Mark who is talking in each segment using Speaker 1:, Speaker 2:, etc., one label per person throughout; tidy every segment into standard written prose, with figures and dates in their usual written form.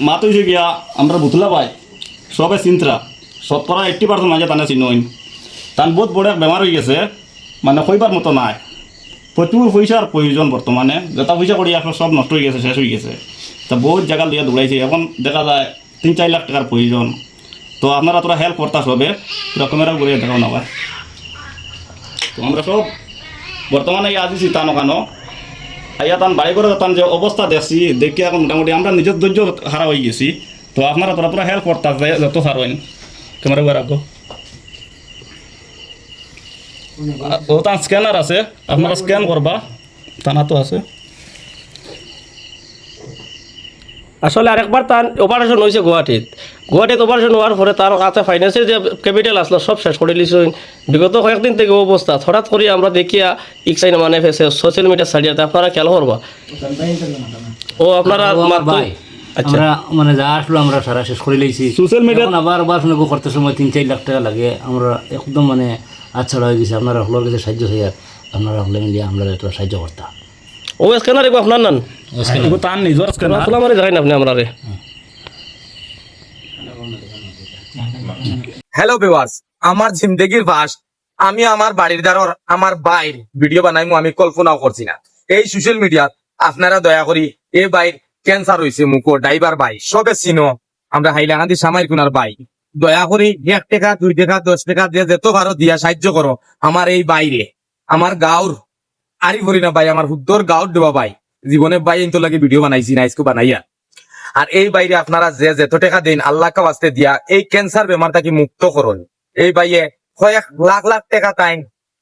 Speaker 1: মাত হয়েছে গিয়া আমরা বুতলা পাই সবে চিন্তা 70-80% মাঝে তানে চিনইন তান বহুত বড় এক বেমার হয়ে গেছে মানে কইবার মতো নাই প্রচুর পয়সার প্রয়োজন বর্তমানে যেটা পয়সা করি আসলে সব নষ্ট হয়ে গেছে শেষ হয়ে গেছে তা বহুত জায়গা দিয়ে দৌড়াইছে এখন দেখা যায় 3-4 লাখ টাকার প্রয়োজন তো আপনারা তোরা হেল্প করতাস হবে রকমেরা ঘুরে দেখাও না ভাই তো আমরা সব বর্তমানে আজিছি তান ওখানো আইয়া তান বাড়ি করে তান যে অবস্থা দেখছি দেখি এখন মোটামুটি আমরা নিজের ধৈর্য হারা হয়ে গেছি তো আপনারা তোরা পুরো হেল্প করতাস যত হারবেন ক্যামেরা ঘুরে রাখো ও তার স্ক্যানার আছে আপনারা স্ক্যান করবা তানা তো আছে
Speaker 2: আসলে আরেকবার তার অপারেশন হয়েছে গুয়াহাটিত অপারেশন হওয়ার পরে তার কাছে ফাইন্যান্সের যে ক্যাপিটাল আসলো সব শেষ করে দিয়েছে বিগত কয়েকদিন থেকে অবস্থা হঠাৎ করে আমরা দেখিয়া ইকসাইন মানে ফেসে সোশ্যাল মিডিয়া সাইডিয়াতে আপনারা খেয়াল করবা ও আপনারা
Speaker 3: ভাই
Speaker 2: আচ্ছা
Speaker 3: আমরা মানে যা আসলো আমরা সারা শেষ করে লইছি
Speaker 1: সোশ্যাল মিডিয়া
Speaker 3: আবার শুনে করতে সময় 3-4 লাখ টাকা লাগে আমরা একদম মানে আচ্ছা হয়ে গেছে আপনারা হলোর কাছে সাহায্য চাই আপনারা হলে মিলিয়ে আমরা একটু সাহায্য করতাম
Speaker 2: ও স্ক্যানার এগো আপনার নান
Speaker 1: এগো তার নিজের স্ক্যানার
Speaker 2: আসলে আমার জানেন আপনি আমরা রে
Speaker 4: হ্যালো ভিউয়ার্স আমার জিন্দেগির ফার্স্ট আমি আমার বাড়ির দ্বারর আমার বাইর ভিডিও বানাইমু আমি কল্পনাও করছি না এই সোশ্যাল মিডিয়াত আপনারা দয়া করি এই বাইর ক্যান্সার হয়েছে মুখো ড্রাইভার ভাই সবে চিনো আমরা হাইলাকান্দি সামাইর কুনার ভাই দয়া করি 1 টাকা 2 টাকা 10 টাকা দিয়ে যেত পারো দিয়া সাহায্য করো আমার এই বাইরে আমার গাঁর আরি ভরি না ভাই আমার হুদ্দর গাঁর দেবা ভাই জীবনে ভাই ইনতো লাগে ভিডিও বানাইছি না আজকে বানাইয়া আর এই বাইরে আপনারা যে যত টাকা দেন আল্লাহ কা ওয়াস্তে দিয়া এই ক্যান্সার বেমারটাকে মুক্ত করুন এই বাইয়ে কয়েক লাখ লাখ টাকা টাইম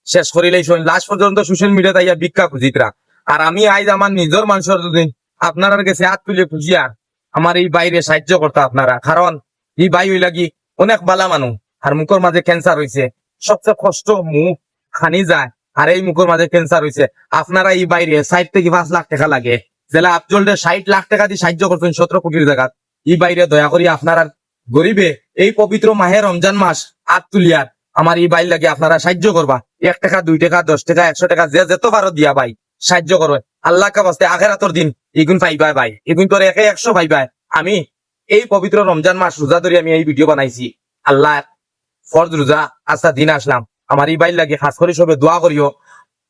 Speaker 4: শেষ করিলেই শুন লাস্ট পর্যন্ত সোশ্যাল মিডিয়াতে আইয়া ভিক্ষা খুঁজিতরা আর আমি আইজ আমার নিজের মানুষের দিন আপনার কাছে হাত তুলে খুঁজিয়া আমার এই বাইরে সাহায্য করতে আপনারা কারণ এই বাই হই লাগি অনেক বালা মানুষ আর মুখের মাঝে ক্যান্সার হয়েছে সবচেয়ে কষ্ট মুখ খানি যায় আর এই মুখের মাঝে ক্যান্সার হয়েছে আপনারা এই বাইরে 60 থেকে 5 লাখ টাকা লাগে জেলা আফজলদের 60 লাখ টাকা দিয়ে সাহায্য করছেন 17 কোটির জায়গা এই বাইরে দয়া করি আপনারা গরিবে এই পবিত্র মাহে রমজান মাস হাত তুলিয়ার আমার এই বাইর লাগে আপনারা সাহায্য করবা 1 টাকা 2 টাকা 10 টাকা 100 টাকা যে যেত পারো দিয়া ভাই সাহায্য করো আল্লাহ কা বাস্তে আখিরাতের দিন এগুন পাইবা ভাই এগুন তোর 100 পাইবা আমি এই পবিত্র রমজান মাস রোজা ধরে আমি এই ভিডিও বানাইছি আল্লাহ ফরজ রোজা আস্থা দিন আসলাম আমার এই বাইর লাগে খাস করে সবে দোয়া করিও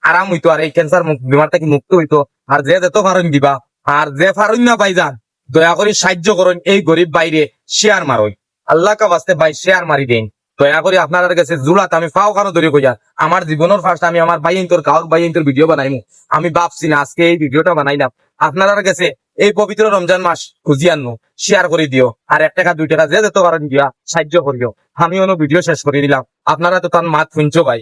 Speaker 4: আরাম হইতো আর এই ক্যান্সার বিমারটা কি মুক্ত হইতো আর যে যেত ফারুন দিবা আর যে ফারুন না পাই যান দয়া করে সাহায্য করুন এই গরিব বাইরে শেয়ার মারই আল্লাহ কা বাস্তে ভাই শেয়ার মারি দেন দয়া করে আপনার কাছে জুড়াত আমি ফাও কারো ধরে কইয়া আমার জীবনের ফার্স্ট আমি আমার বাইন্তর কাউর বাইন্তর ভিডিও বানাইমু আমি ভাবছি না আজকে এই ভিডিওটা বানাইলাম আপনার কাছে এই পবিত্র রমজান মাস খুঁজি আনু শেয়ার করে দিও আর 1 টাকা 2 টাকা যে যেত পারেন দিয়া সাহায্য করিও আমি অন্য ভিডিও শেষ করে দিলাম আপনারা তো তার মাত শুনছো ভাই